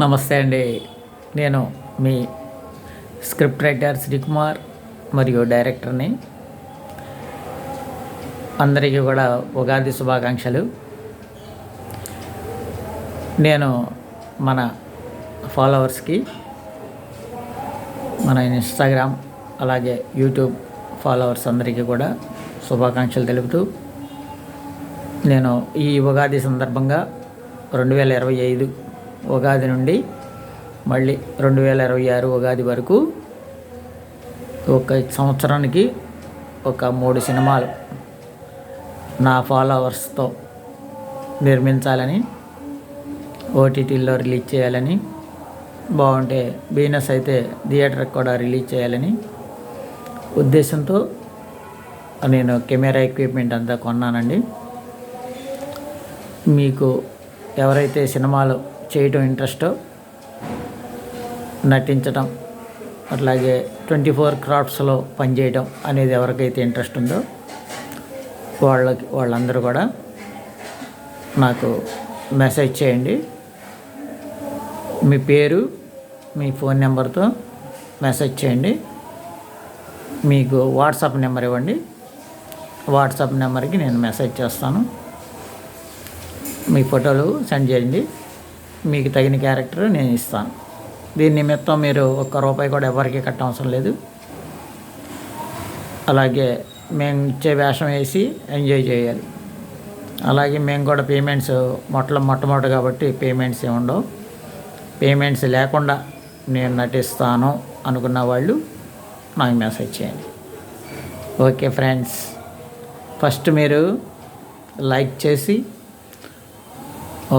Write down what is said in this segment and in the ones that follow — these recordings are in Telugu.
నమస్తే అండి. నేను మీ స్క్రిప్ట్ రైటర్ శ్రీకుమార్ మరియు డైరెక్టర్ని. అందరికీ కూడా ఉగాది శుభాకాంక్షలు. నేను మన ఫాలోవర్స్కి మన ఇన్స్టాగ్రామ్ అలాగే యూట్యూబ్ ఫాలోవర్స్ అందరికీ కూడా శుభాకాంక్షలు తెలుపుతూ, నేను ఈ ఉగాది సందర్భంగా 2025 ఉగాది నుండి మళ్ళీ 2026 ఉగాది వరకు ఒక సంవత్సరానికి ఒక 3 సినిమాలు నా ఫాలోవర్స్తో నిర్మించాలని, ఓటీటీల్లో రిలీజ్ చేయాలని, బాగుంటే బిజినెస్ అయితే థియేటర్కి కూడా రిలీజ్ చేయాలని ఉద్దేశంతో నేను కెమెరా ఎక్విప్మెంట్ అంతా కొన్నానండి. మీకు ఎవరైతే సినిమాలు చేయటం ఇంట్రెస్టో, నటించటం, అట్లాగే 24 క్రాఫ్ట్స్లో పనిచేయటం అనేది ఎవరికైతే ఇంట్రెస్ట్ ఉందో వాళ్ళందరూ కూడా నాకు మెసేజ్ చేయండి. మీ పేరు, మీ ఫోన్ నెంబర్తో మెసేజ్ చేయండి. మీకు వాట్సాప్ నెంబర్ ఇవ్వండి. వాట్సాప్ నెంబర్కి నేను మెసేజ్ చేస్తాను. మీ ఫోటోలు సెండ్ చేయండి. మీకు తగిన క్యారెక్టర్ నేను ఇస్తాను. దీని నిమిత్తం మీరు ₹1 కూడా ఎవరికి కట్టవసరం లేదు. అలాగే మేము ఇచ్చే వేషం వేసి ఎంజాయ్ చేయాలి. అలాగే మేము కూడా పేమెంట్స్ మొట్టమొదటి కాబట్టి పేమెంట్స్ ఏమి ఉండవు. పేమెంట్స్ లేకుండా నేను నటిస్తాను అనుకున్న వాళ్ళు నాకు మెసేజ్ చేయండి. ఓకే ఫ్రెండ్స్, ఫస్ట్ మీరు లైక్ చేసి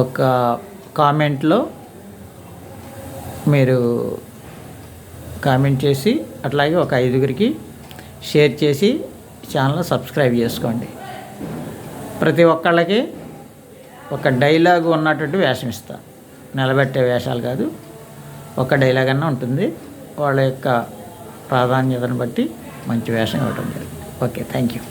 ఒక కామెంట్లో మీరు కామెంట్ చేసి, అట్లాగే ఒక 5గురికి షేర్ చేసి ఛానల్ సబ్స్క్రైబ్ చేసుకోండి. ప్రతి ఒక్కళ్ళకి ఒక డైలాగ్ ఉన్నటువంటి వేషం ఇస్తా. నిలబెట్టే వేషాలు కాదు, ఒక డైలాగ్ అన్నా ఉంటుంది. వాళ్ళ యొక్క ప్రాధాన్యతను బట్టి మంచి వేషం ఇవ్వడం జరిగింది. Okay, thank you.